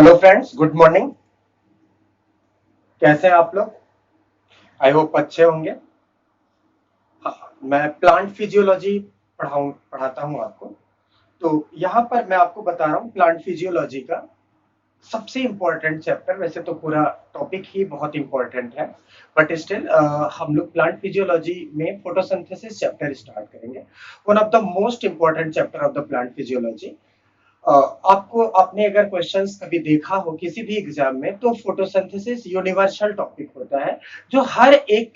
Hello friends, good morning. कैसे हैं आप लोग? आई होप अच्छे होंगे। हाँ, मैं प्लांट फिजियोलॉजी पढ़ाता हूँ आपको। तो यहाँ पर मैं आपको बता रहा हूँ प्लांट फिजियोलॉजी का सबसे इम्पोर्टेंट चैप्टर। वैसे तो पूरा टॉपिक ही बहुत इम्पोर्टेंट है, बट स्टिल हम लोग प्लांट फिजियोलॉजी में फोटोसिंथेसिस चैप्टर स्टार्ट करेंगे। One of the most important chapter of the plant physiology. आपको आपने अगर क्वेश्चंस कभी देखा हो किसी भी एग्जाम में, तो फोटोसिंथेसिस यूनिवर्सल टॉपिक होता है जो हर एक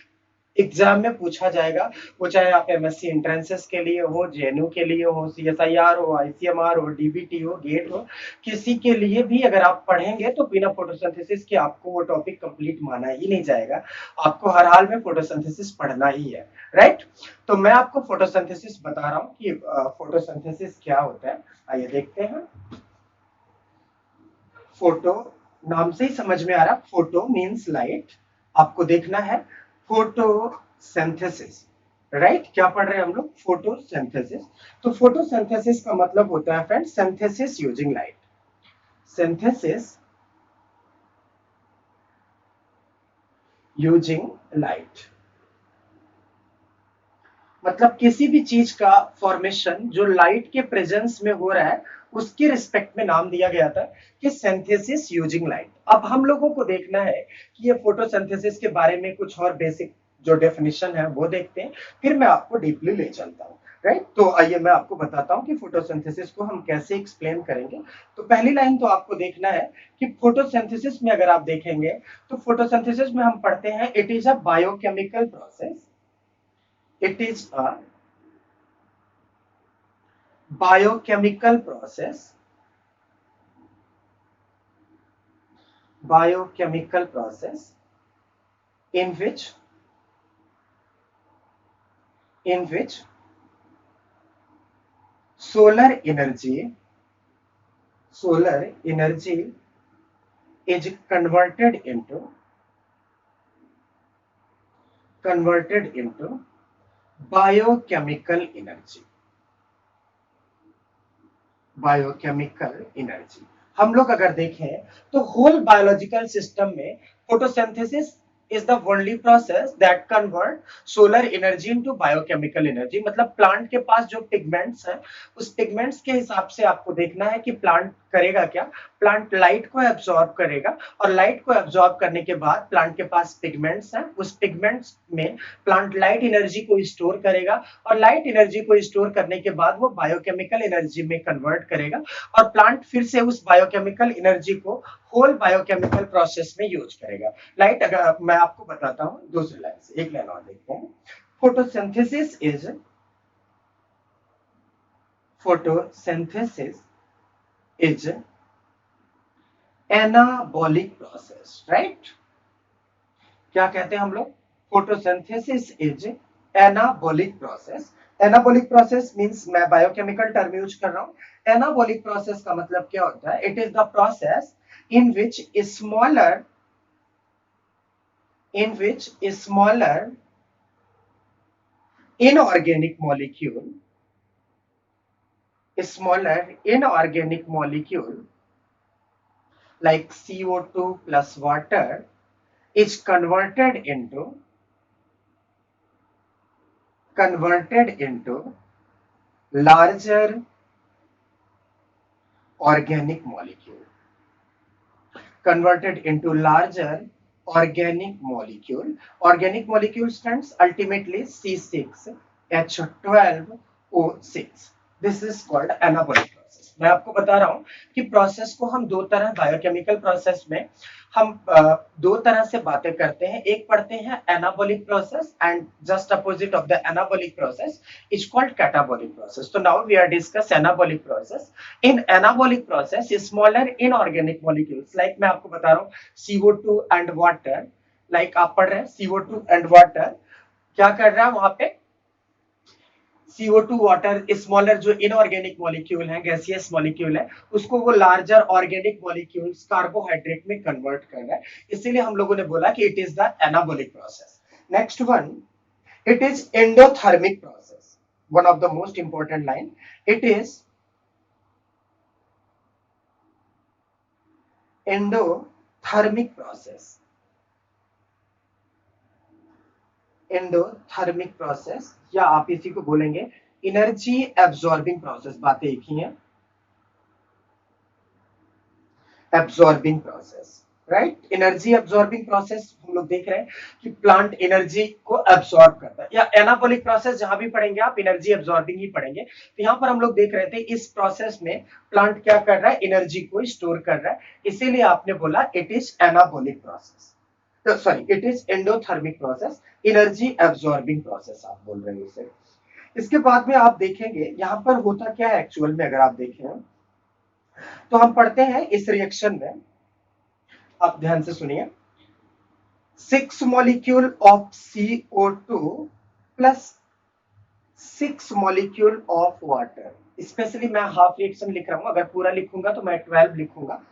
एग्जाम में पूछा जाएगा। वो चाहे आप एमएससी एंट्रेंसेस के लिए हो, जेएनयू के लिए हो, सीएसआईआर हो, आईसीएमआर हो, डीबीटी हो, गेट हो, किसी के लिए भी अगर आप पढ़ेंगे तो बिना फोटोसिंथेसिस के आपको वो टॉपिक कंप्लीट माना ही नहीं जाएगा। आपको हर हाल में फोटोसिंथेसिस पढ़ना ही है, राइट? तो मैं आपको फोटोसिंथेसिस बता रहा हूँ कि फोटोसिंथेसिस क्या होता है। आइए देखते हैं। फोटो, नाम से ही समझ में आ रहा, फोटो मींस लाइट। आपको देखना है फोटोसिंथेसिस, राइट? क्या पढ़ रहे हैं हम लोग? फोटोसिंथेसिस। तो फोटोसिंथेसिस का मतलब होता है friend synthesis using light. Synthesis using light मतलब किसी भी चीज का फॉर्मेशन जो लाइट के प्रेजेंस में हो रहा है, उसके रिस्पेक्ट में नाम दिया गया था कि सिंथेसिस यूजिंग लाइट। अब हम लोगों को देखना है कि ये फोटोसिंथेसिस के बारे में कुछ और बेसिक जो डेफिनेशन है वो देखते हैं, फिर मैं आपको डीपली ले चलता हूँ, राइट? तो आइए मैं आपको बताता हूँ कि फोटोसिंथेसिस को हम कैसे एक्सप्लेन करेंगे। तो पहली लाइन तो आपको देखना है कि फोटोसिंथेसिस में अगर आप देखेंगे तो फोटोसिंथेसिस में हम पढ़ते हैं it is a biochemical process. It is a biochemical process, biochemical process in which solar energy is converted into biochemical energy, biochemical energy. हम लोग अगर देखें तो होल बायोलॉजिकल सिस्टम में photosynthesis is the only process that convert solar energy into biochemical energy. मतलब plant के पास जो pigments हैं, उस पिगमेंट्स के हिसाब से आपको देखना है कि प्लांट करेगा क्या। प्लांट लाइट को एब्जॉर्ब करेगा, और लाइट को एब्जॉर्ब करने के बाद प्लांट के पास पिगमेंट्स हैं, उस पिगमेंट्स में प्लांट लाइट एनर्जी को स्टोर करेगा, और लाइट एनर्जी को स्टोर करने के बाद वो बायोकेमिकल एनर्जी में कन्वर्ट करेगा, और प्लांट फिर से उस बायोकेमिकल एनर्जी को होल बायोकेमिकल प्रोसेस में यूज करेगा। लाइट अगर मैं आपको बताता हूं दूसरी लाइन से, एक लाइन और देखते हैं। Photosynthesis is photosynthesis is anabolic process, right? क्या कहते हैं हम लोग? Photosynthesis is anabolic process. Anabolic process means, मैं बायोकेमिकल टर्म यूज कर रहा हूं। एनाबॉलिक प्रोसेस का मतलब क्या होता है? It is the process in which smaller inorganic molecule inorganic molecule like CO2 plus water is converted into larger organic molecule, converted into larger organic molecule. Organic molecule stands ultimately C6H12O6. This is called anabolic process. मैं आपको बता रहा हूं कि process को हम दो तरह, बायोकेमिकल प्रोसेस में हम दो तरह से बातें करते हैं। एक पढ़ते हैं anabolic process, and just opposite of the anabolic process is called catabolic process. तो now we are discuss anabolic process. In anabolic process smaller inorganic molecules, like मैं आपको बता रहा हूं CO2 एंड वाटर, लाइक आप पढ़ रहे हैं CO2 एंड वाटर क्या कर रहा है वहां पे? CO2 वाटर स्मॉलर जो इनऑर्गेनिक मॉलिक्यूल है, गैसियस मॉलिक्यूल है, उसको वो लार्जर ऑर्गेनिक मॉलिक्यूल्स कार्बोहाइड्रेट में कन्वर्ट कर रहा है। इसीलिए हम लोगों ने बोला कि it is the anabolic process. Next one, it is endothermic process. One of the most important line, it is endothermic process, endothermic process, या आप इसी को बोलेंगे एनर्जी एब्जॉर्बिंग प्रोसेस, बातें एक ही हैं, absorbing process, right. Energy absorbing process हम लोग देख रहे हैं कि प्लांट एनर्जी को एब्जॉर्ब करता है, या एनाबॉलिक प्रोसेस जहां भी पढ़ेंगे आप एनर्जी एब्जॉर्बिंग ही पढ़ेंगे। तो यहां पर हम लोग देख रहे थे इस प्रोसेस में प्लांट क्या कर रहा है, एनर्जी को स्टोर कर रहा है, इसीलिए आपने बोला it is anabolic process, sorry it is endothermic process, energy absorbing process आप बोल रहे हो इसे। इसके बाद में आप देखेंगे यहां पर होता क्या है एक्चुअल में, अगर आप देखें तो हम पढ़ते हैं इस रिएक्शन में, आप ध्यान से सुनिए, 6 molecule of CO2 plus 6 molecule of water, specially मैं हाफ रिएक्शन लिख रहा हूं, अगर पूरा लिखूंगा तो मैं 12 लिखूंगा।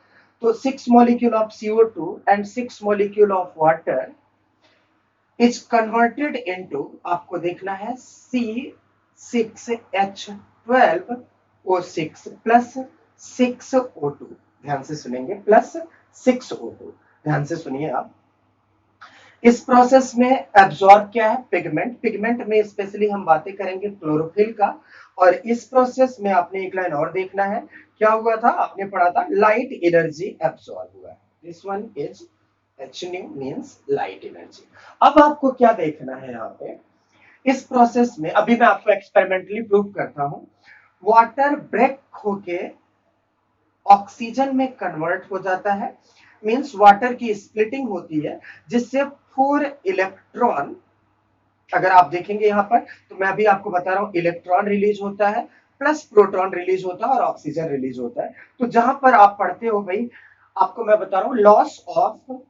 तो 6 molecule of CO2 and 6 molecule of water is converted into, आपको देखना है C6H12O6 plus 6O2, ध्यान से सुनेंगे, प्लस 6O2, ध्यान से सुनिए आप। इस प्रोसेस में एब्जॉर्ब क्या है, पिगमेंट, पिगमेंट में स्पेशली हम बातें करेंगे क्लोरोफिल का। और इस प्रोसेस में आपने एक लाइन और देखना है, क्या हुआ था, आपने पढ़ा था लाइट एनर्जी एब्जॉर्ब हुआ है, this one is H nu means light energy. अब आपको क्या देखना है यहाँ पे, इस प्रोसेस में अभी मैं आपको एक्सपेरिमेंटली प्रूव करता हूं, वाटर ब्रेक होके ऑक्सीजन में कन्वर्ट हो जाता है, मींस वाटर की स्प्लिटिंग होती है, जिससे 4 इलेक्ट्रॉन, अगर आप देखेंगे यहां पर तो मैं अभी आपको बता रहा हूं, इलेक्ट्रॉन रिलीज होता है प्लस प्रोटॉन रिलीज होता है और ऑक्सीजन रिलीज होता है। तो जहां पर आप पढ़ते हो भाई, आपको मैं बता रहा हूं लॉस ऑफ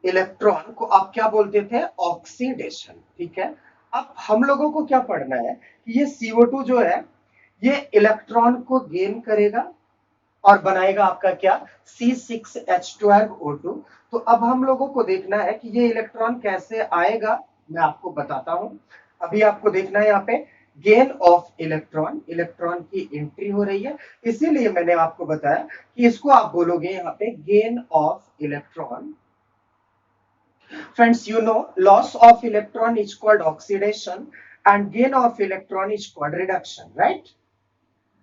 इलेक्ट्रॉन को आप क्या बोलते थे, ऑक्सीडेशन, ठीक है। अब हम लोगों को क्या पढ़ना है कि ये CO2 जो है ये इलेक्ट्रॉन को गेन करेगा और बनाएगा आपका क्या, C6H12O2। तो अब हम लोगों को देखना है कि ये इलेक्ट्रॉन कैसे आएगा, मैं आपको बताता हूं। अभी आपको देखना है यहाँ पे गेन ऑफ इलेक्ट्रॉन, इलेक्ट्रॉन की एंट्री हो रही है, इसीलिए मैंने आपको बताया कि इसको आप बोलोगे यहाँ पे gain of electron. Friends, you know loss of electron is called oxidation and gain of electron is called reduction, right?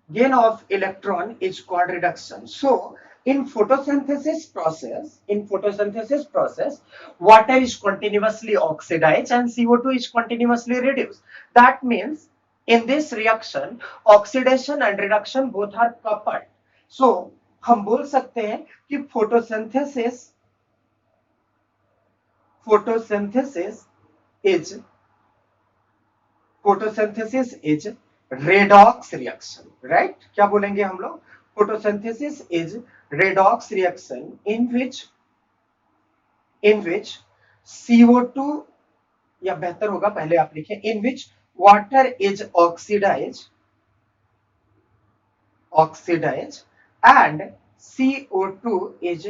Gain of electron is called reduction. So in photosynthesis process, water is continuously oxidized and CO2 is continuously reduced. That means in this reaction, oxidation and reduction both are coupled. So हम बोल सकते हैं कि photosynthesis is redox reaction, right? क्या बोलेंगे हम लोग, photosynthesis is redox reaction in which CO2, या बेहतर होगा पहले आप लिखें in which water is oxidized and CO2 is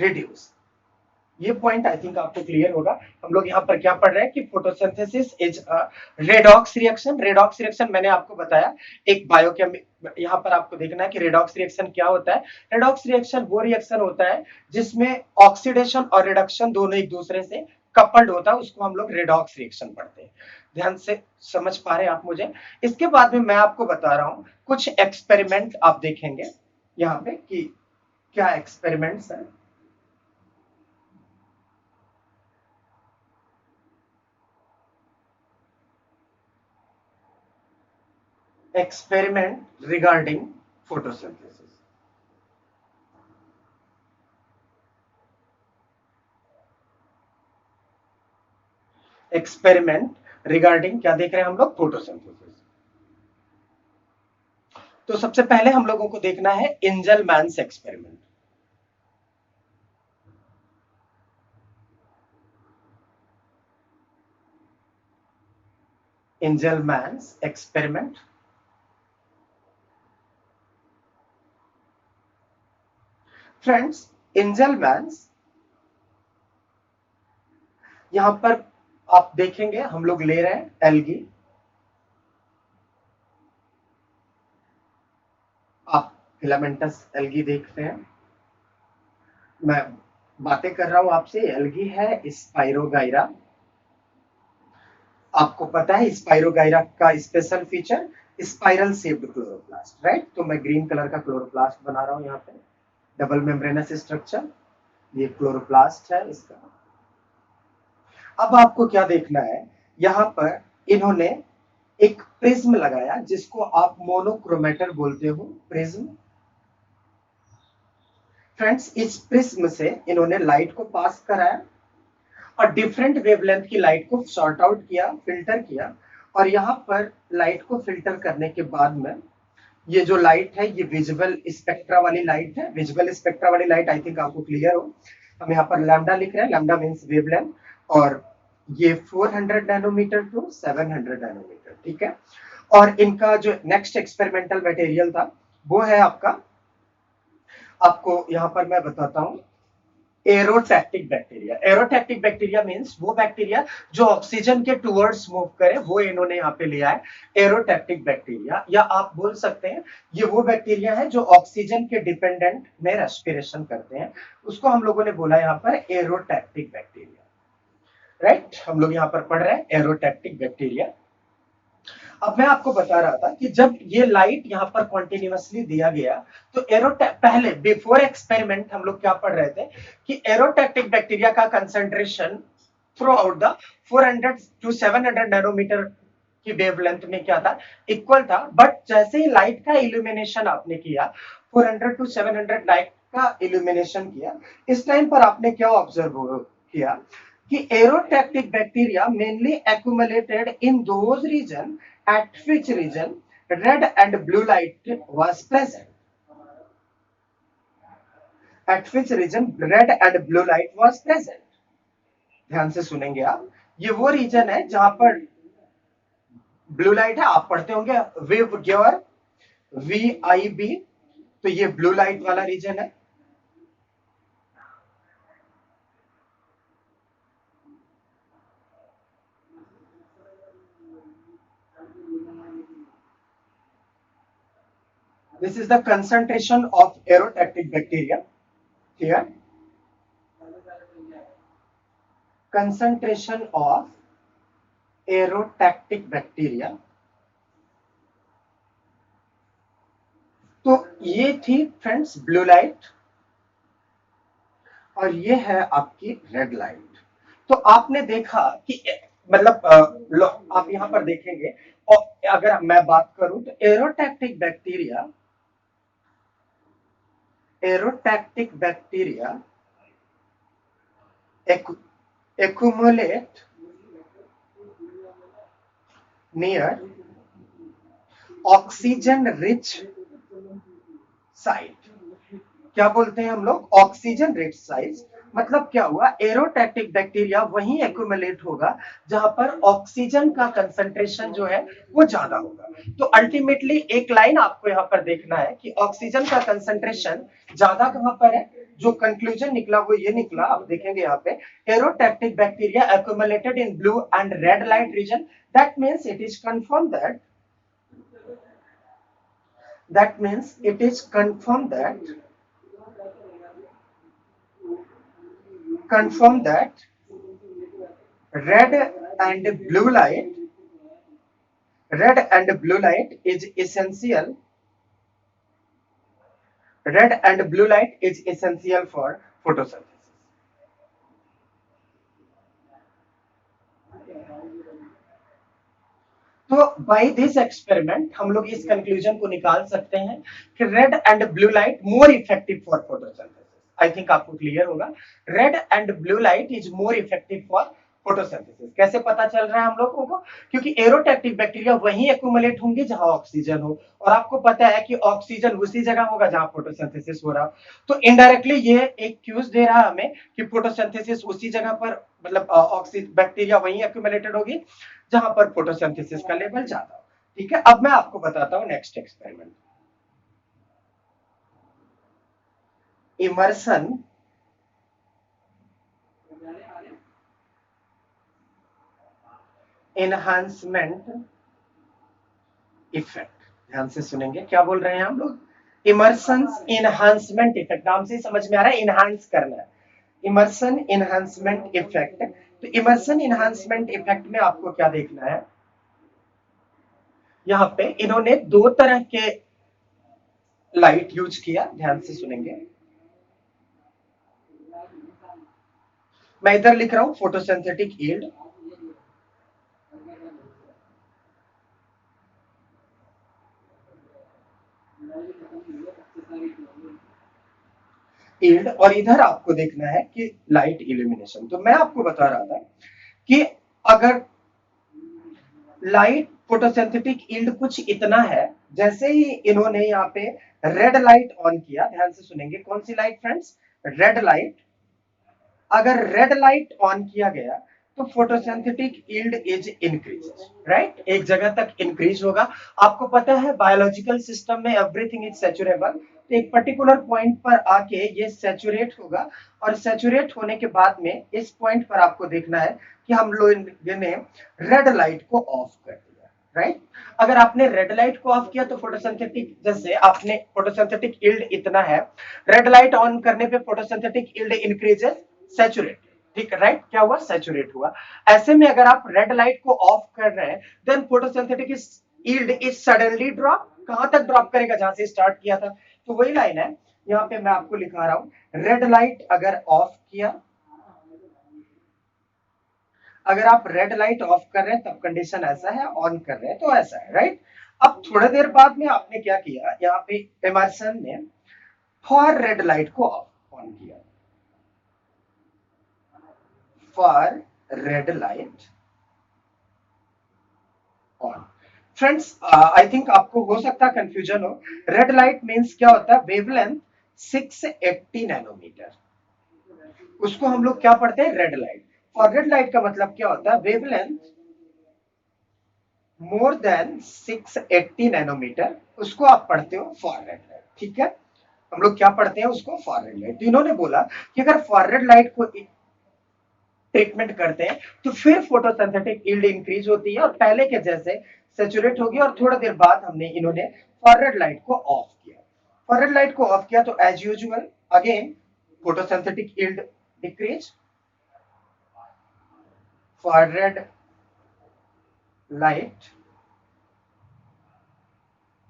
reduced। ये पॉइंट आई थिंक आपको क्लियर होगा। हम लोग यहाँ पर क्या पढ़ रहे हैं कि photosynthesis is a redox reaction. Redox reaction मैंने आपको बताया एक बायोकेम, यहाँ पर आपको देखना है कि रेडॉक्स रिएक्शन क्या होता है। रेडॉक्स रिएक्शन वो रिएक्शन होता है जिसमें ऑक्सीडेशन और रिडक्शन दोनों एक दूसरे से कपल्ड होता है, उसको हम लोग रेडॉक्स रिएक्शन पढ़ते हैं। ध्यान से समझ पा रहे हैं आप मुझे। इसके बाद में मैं आपको बता रहा हूं कुछ एक्सपेरिमेंट आप देखेंगे यहाँ पे कि क्या एक्सपेरिमेंट्स है। Experiment regarding photosynthesis. Experiment regarding क्या देख रहे हैं हम लोग, फोटोसिंथेसिस। तो सबसे पहले हम लोगों को देखना है एंजलमैन्स एक्सपेरिमेंट। एंजलमैन्स एक्सपेरिमेंट, फ्रेंड्स एंजलमैन्स, यहां पर आप देखेंगे हम लोग ले रहे हैं एल्गी, आप फिलामेंटस एल्गी देखते हैं। मैं बातें कर रहा हूं आपसे, एल्गी है स्पाइरोगाइरा। आपको पता है स्पाइरोगाइरा का special feature spiral shaped chloroplast, right? तो मैं ग्रीन कलर का क्लोरोप्लास्ट बना रहा हूं यहाँ पे, डबल मेम्ब्रेनस स्ट्रक्चर, ये क्लोरोप्लास्ट है इसका। अब आपको क्या देखना है, यहाँ पर इन्होंने एक प्रिज्म लगाया जिसको आप मोनोक्रोमेटर बोलते हो, प्रिज्म। फ्रेंड्स, इस प्रिज्म से इन्होंने लाइट को पास कराया और डिफरेंट वेवलेंथ की लाइट को सॉर्ट आउट किया, फिल्टर किया। और यहाँ पर लाइट को फिल्टर करने के बाद में ये जो लाइट है ये विजिबल स्पेक्ट्रा वाली लाइट है। विजिबल स्पेक्ट्रा वाली लाइट आई थिंक आपको क्लियर हो। हम यहाँ पर लैम्डा लिख रहे हैं, लैम्डा मीन्स वेवलेंथ, और ये 400 नैनोमीटर टू 700 नैनोमीटर, ठीक है। और इनका जो नेक्स्ट एक्सपेरिमेंटल मटेरियल था वो है आपका, आपको यहाँ पर मैं बताता हूँ, एरोटैक्टिक बैक्टीरिया। एरोटैक्टिक बैक्टीरिया मींस वो बैक्टीरिया जो ऑक्सीजन के टुवर्ड्स मूव करे, वो इन्होंने यहाँ पे लिया है, एरोटैक्टिक बैक्टीरिया। या आप बोल सकते हैं ये वो बैक्टीरिया है जो ऑक्सीजन के डिपेंडेंट में रेस्पिरेशन करते हैं, उसको हम लोगों ने बोला यहाँ पर एरोटैक्टिक बैक्टीरिया, राइट? हम लोग यहाँ पर पढ़ रहे हैं एरोटैक्टिक बैक्टीरिया। अब मैं आपको बता रहा था कि जब ये लाइट यहाँ पर कॉन्टिन्यूसली दिया गया तो पहले बिफोर एक्सपेरिमेंट हम लोग क्या पढ़ रहे थे कि एरोटैक्टिक बैक्टीरिया का concentration throughout the 400 to 700 nanometre की वेवलेंथ में क्या था, इक्वल था। बट जैसे ही लाइट का इल्यूमिनेशन आपने किया, 400 टू 700 लाइट का इल्यूमिनेशन किया, इस टाइम पर आपने क्या ऑब्जर्व किया कि aerotactic bacteria mainly accumulated in those region at which region red and blue light was present, at which region red and blue light was present। ध्यान से सुनेंगे आप, ये वो रीजन है जहां पर ब्लू लाइट है। आप पढ़ते होंगे विव ग्योर, VIB, तो ये ब्लू लाइट वाला रीजन है। This is the concentration of aerotactic bacteria here, concentration of aerotactic bacteria. तो ये थी फ्रेंड्स ब्लू लाइट और ये है आपकी रेड लाइट। तो आपने देखा कि मतलब आप यहां पर देखेंगे, और अगर मैं बात करूं तो aerotactic bacteria accumulate near oxygen rich site. क्या बोलते हैं हम लोग, ऑक्सीजन रिच साइट। मतलब क्या हुआ, एरोटैक्टिक बैक्टीरिया वहीं एक्यूमुलेट होगा जहां पर ऑक्सीजन का कंसंट्रेशन जो है वो ज्यादा होगा। तो अल्टीमेटली एक लाइन आपको यहां पर देखना है कि ऑक्सीजन का कंसंट्रेशन ज्यादा कहां पर है। जो कंक्लूजन निकला वो ये निकला, आप देखेंगे यहाँ पे, एरोटैक्टिक bacteria accumulated in blue and red light region। That means it is confirmed that red and blue light is essential, red and blue light is essential for photosynthesis। तो बाय दिस एक्सपेरिमेंट हम लोग इस conclusion को निकाल सकते हैं कि red and blue light more effective for photosynthesis. I think आपको क्लियर होगा, red and blue light is more effective for photosynthesis. कैसे पता चल रहा है हम लोगों को, क्योंकि एरोटैक्टिक बैक्टीरिया वहीं एक्यूमुलेट होंगे जहां ऑक्सीजन हो, और आपको पता है कि ऑक्सीजन उसी जगह होगा जहां फोटोसिंथेसिस हो रहा हो। तो इनडायरेक्टली ये एक क्यूज दे रहा है हमें कि फोटोसिंथेसिस उसी जगह पर, मतलब ऑक्सीजन बैक्टीरिया वहीं एक्यूमुलेटेड होगी जहां पर फोटोसिंथेसिस का लेवल ज्यादा हो। ठीक है, अब मैं आपको बताता हूं next experiment, Emerson enhancement effect. ध्यान से सुनेंगे क्या बोल रहे हैं हम लोग, इमर्सन इनहांसमेंट इफेक्ट, नाम से समझ में आ रहा है इनहांस करना है, इमर्सन इनहांसमेंट इफेक्ट। तो इमर्सन इनहांसमेंट इफेक्ट में आपको क्या देखना है, यहां पे इन्होंने दो तरह के लाइट यूज किया, ध्यान से सुनेंगे। मैं इधर लिख रहा हूं फोटोसिंथेटिक यील्ड, यील्ड, और इधर आपको देखना है कि लाइट इल्यूमिनेशन। तो मैं आपको बता रहा था कि अगर लाइट फोटोसिंथेटिक यील्ड कुछ इतना है, जैसे ही इन्होंने यहाँ पे रेड लाइट ऑन किया, ध्यान से सुनेंगे, कौन सी लाइट फ्रेंड्स, रेड लाइट। अगर रेड लाइट ऑन किया गया तो photosynthetic yield is increase, right, एक जगह तक इंक्रीज होगा। आपको पता है बायोलॉजिकल सिस्टम में एवरीथिंग इज सैचुरेबल, तो एक पर्टिकुलर पॉइंट पर आके ये सैचुरेट होगा, और सैचुरेट होने के बाद में इस पॉइंट पर आपको देखना है कि हम लोग ने रेड लाइट को ऑफ कर दिया, राइट। अगर आपने रेड लाइट को ऑफ किया तो फोटोसिंथेटिक, जैसे आपने फोटोसिंथेटिक यील्ड इतना है, रेड लाइट ऑन करने पे फोटोसिंथेटिक यील्ड इंक्रीजेस, सैचुरेट, ठीक है, राइट, क्या हुआ, सैचुरेट हुआ। ऐसे में अगर आप रेड लाइट को ऑफ कर रहे हैं, then photosynthetic yield is suddenly drop, कहां तक ड्रॉप करेगा, जहां से स्टार्ट किया था। तो वही लाइन है, यहां पे मैं आपको लिखा रहा हूं, रेड लाइट अगर ऑफ किया, अगर आप रेड लाइट ऑफ कर रहे हैं तब कंडीशन ऐसा है, ऑन कर रहे हैं तो ऐसा है, राइट। अब थोड़ी देर बाद में आपने क्या किया, यहाँ पे एमर्सन ने फॉर रेड लाइट को ऑफ ऑन किया, for red light on. Friends, I think आपको हो सकता है कंफ्यूजन हो, रेड लाइट मींस क्या होता है, वेवलेंथ 680 नैनोमीटर, उसको हम लोग क्या पढ़ते हैं, रेड लाइट। और रेड लाइट का मतलब क्या होता है, वेवलेंथ मोर देन 680 नैनोमीटर, उसको आप पढ़ते हो फॉर रेड लाइट, ठीक है। हम लोग क्या पढ़ते हैं उसको, फॉर रेड लाइट। तो इन्होंने बोला कि अगर फॉर रेड लाइट को ट्रीटमेंट करते हैं तो फिर फोटोसिंथेटिक यील्ड इंक्रीज होती है और पहले के जैसे सैचुरेट होगी, और थोड़ा देर बाद हमने इन्होंने फॉरवर्ड लाइट को ऑफ किया, फॉरवर्ड लाइट को ऑफ किया तो as usual again photosynthetic yield decrease, forward light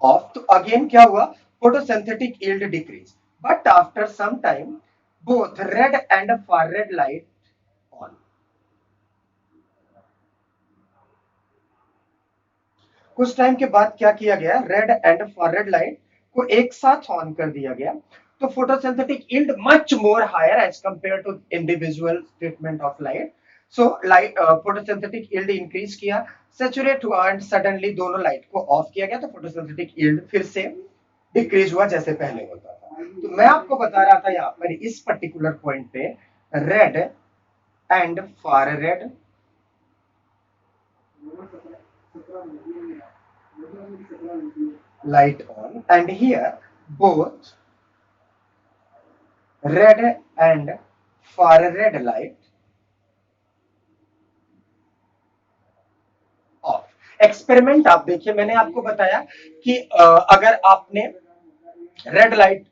off, तो अगेन क्या हुआ, photosynthetic yield decrease, but after some time both red and forward light on. कुछ टाइम के बाद क्या किया गया, रेड एंड फॉरवर्ड लाइट को एक साथ ऑन कर दिया गया, तो photosynthetic yield much more higher as compare to individual treatment of light. So light photosynthetic yield increase किया, सैचुरेट हुआ, एंड सडनली दोनों लाइट को ऑफ किया गया, तो फोटोसिंथेटिक यील्ड फिर से डिक्रीज हुआ जैसे पहले होता था। तो मैं आपको बता रहा था यहाँ पर इस पर्टिकुलर पॉइंट पे red and far red light on, and here both red and far red light off। Experiment आप देखिए, मैंने आपको बताया कि अगर आपने रेड लाइट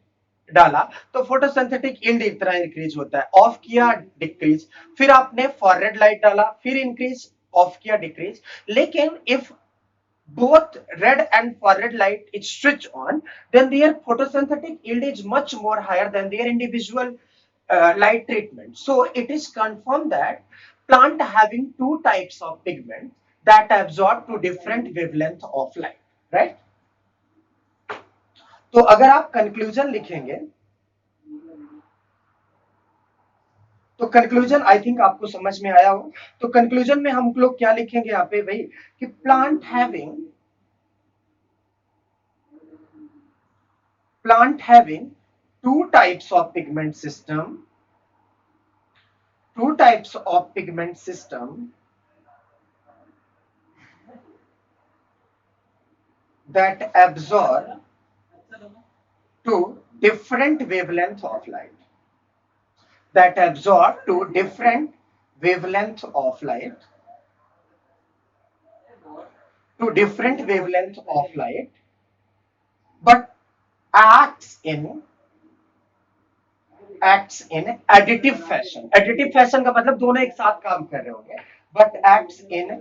डाला तो फोटोसिंथेटिक यील्ड इतना इंक्रीज होता है, ऑफ किया डिक्रीज, फिर आपने फॉर रेड लाइट डाला फिर इंक्रीज, ऑफ किया डिक्रीज। लेकिन if both red and infrared light is switched on, then their photosynthetic yield is much more higher than their individual light treatment. So it is confirmed that plant having two types of pigment that absorb to different wavelength of light, right? तो अगर आप conclusion लिखेंगे तो conclusion I think आपको समझ में आया हो। तो कंक्लूजन में हम लोग क्या लिखेंगे यहाँ पे भाई, कि plant having two types of pigment system, two types of pigment system that absorb to different wavelength of light, that absorb to different wavelength of light, to different wavelength of light, but act acts in additive fashion. Additive fashion का मतलब दोनों एक साथ काम कर रहे होंगे, but acts in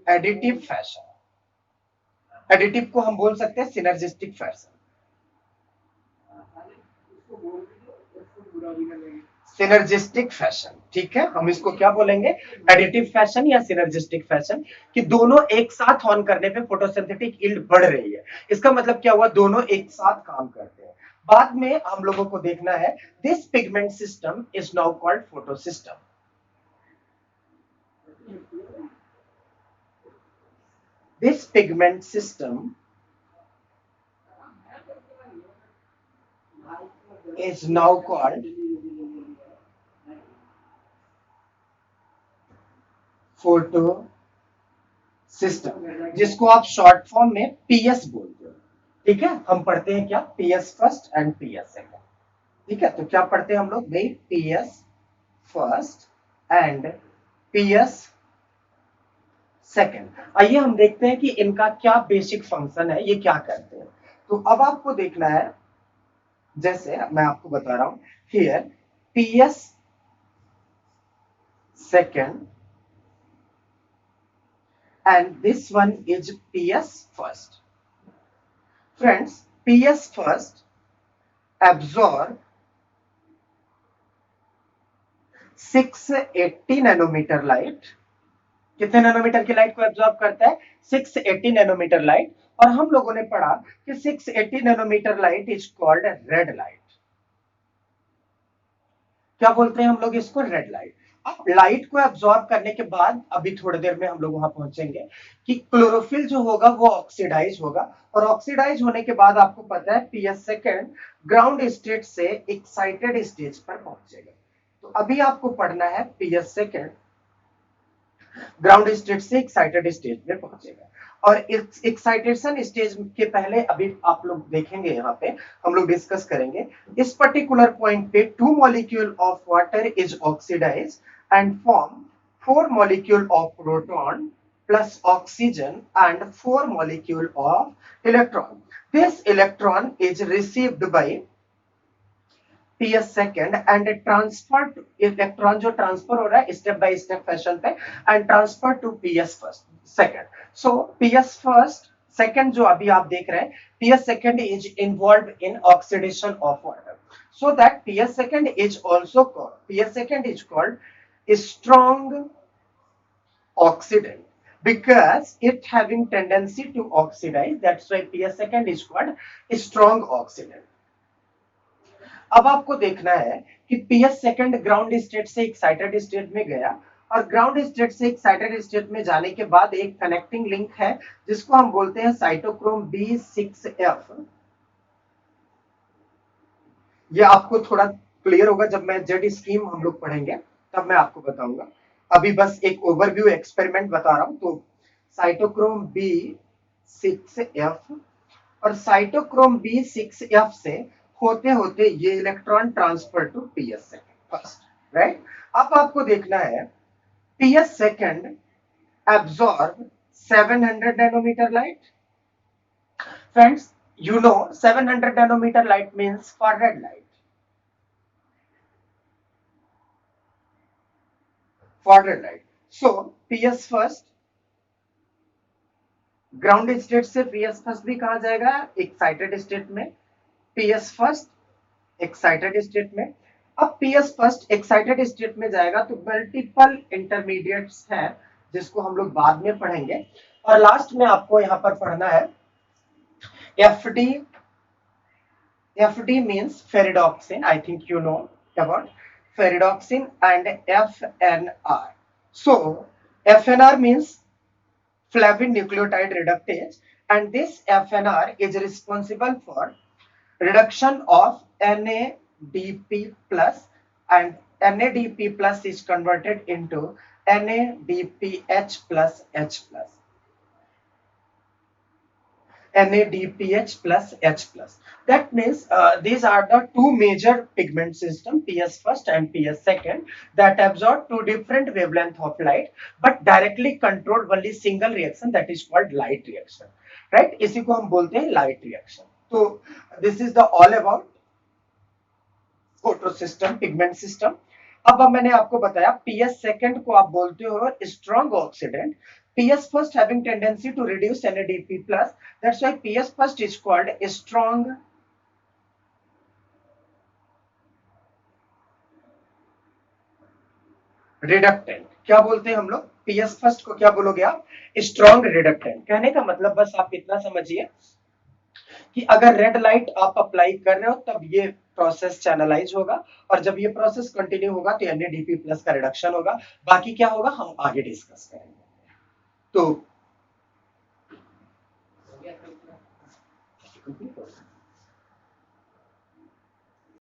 additive fashion. Additive को हम बोल सकते हैं सिनर्जिस्टिक फैशन। सिनर्जिस्टिक फैशन, ठीक है, हम इसको क्या बोलेंगे, एडिटिव फैशन या सिनर्जिस्टिक फैशन, कि दोनों एक साथ ऑन करने पे फोटोसिंथेटिक यील्ड बढ़ रही है। इसका मतलब क्या हुआ, दोनों एक साथ काम करते हैं। बाद में हम लोगों को देखना है, this pigment system is now called photo system. This pigment system is now called photo system, जिसको आप शॉर्ट फॉर्म में पीएस बोलते हो। ठीक है, हम पढ़ते हैं क्या, PS first and PS second. ठीक है, तो क्या पढ़ते हैं हम लोग भाई, PS first and PS second. आइए हम देखते हैं कि इनका क्या बेसिक फंक्शन है, ये क्या करते हैं। तो अब आपको देखना है, जैसे मैं आपको बता रहा हूं, here PS second and this one is PS first. Friends, PS first absorb 680 nanometre light. कितने नैनोमीटर की लाइट को एब्जॉर्ब करता है, 680 नैनोमीटर लाइट। और हम लोगों ने पढ़ा कि 680 nanometre light is called red light. क्या बोलते हैं हम लोग इसको, रेड लाइट। अब लाइट को एब्जॉर्ब करने के बाद, अभी थोड़ी देर में हम लोग वहां पहुंचेंगे, कि क्लोरोफिल जो होगा वो ऑक्सीडाइज होगा, और ऑक्सीडाइज होने के बाद आपको पता है पीएस सेकंड ग्राउंड स्टेट से एक्साइटेड स्टेज पर पहुंचेगा। तो अभी आपको पढ़ना है पीएस सेकंड ग्राउंड स्टेट से एक्साइटेड स्टेज में पहुंचेगा। और एक्साइटेशन स्टेज के पहले अभी आप लोग देखेंगे, यहाँ पे हम लोग डिस्कस करेंगे, इस पर्टिकुलर पॉइंट पे 2 molecule of water is oxidize and form 4 molecule of proton plus oxygen and 4 molecule of electron. This electron is received by PS second and transfer, electron जो ट्रांसफर हो रहा है स्टेप बाय स्टेप फैशन पे, and transfer to PS first second. So PS first second जो अभी आप देख रहे हैं, PS second is involve in oxidation of water, so that PS second is also called, PS second is called strong oxidant because it having tendency to oxidize, that's why PS second is called strong oxidant. अब आपको देखना है कि PS second ground state से excited state में गया, और ground state से एक्साइटेड स्टेट में जाने के बाद एक कनेक्टिंग लिंक है जिसको हम बोलते हैं साइटोक्रोम B6F। ये आपको थोड़ा क्लियर होगा जब मैं जेड स्कीम हम लोग पढ़ेंगे, तब मैं आपको बताऊंगा। अभी बस एक ओवरव्यू एक्सपेरिमेंट बता रहा हूं। तो साइटोक्रोम B6F, और साइटोक्रोम B6F से होते होते ये electron transfer to PS second first, right. अब आपको देखना है PS second absorb 700 nanometre light. Friends, you know 700 nanometer light means infrared light. Infrared light. So PS first ground state से PS फर्स्ट भी कहा जाएगा एक्साइटेड स्टेट में, PS first excited state में। अब PS फर्स्ट एक्साइटेड स्टेट में जाएगा तो मल्टीपल इंटरमीडिएट्स हैं जिसको हम लोग बाद में पढ़ेंगे, और लास्ट में आपको यहां पर पढ़ना है FD। FD means ferredoxin. I think you know about ferredoxin, and FNR. So FNR means flavin nucleotide reductase, and this FNR is responsible for reduction of NADP plus, and NADP plus is converted into NADPH plus H plus. NADPH plus H plus. That means these are the two major pigment system, PS first and PS second, that absorb two different wavelength of light, but directly control only single reaction, that is called light reaction, right? इसी को हम बोलते हैं light reaction. So this is the all about photo system, pigment system. अब मैंने आपको बताया PS second को आप बोलते हो strong oxidant, PS first having tendency to reduce NADP+, that's why PS first is called strong reductant. क्या बोलते हैं हम लोग? पीएस फर्स्ट को क्या बोलोगे आप? Strong reductant. कहने का मतलब बस आप इतना समझिए कि अगर रेड लाइट आप अप्लाई कर रहे हो तब ये प्रोसेस चैनलाइज होगा, और जब ये प्रोसेस कंटिन्यू होगा तो NADP+ का रिडक्शन होगा। बाकी क्या होगा हम आगे डिस्कस करेंगे। तो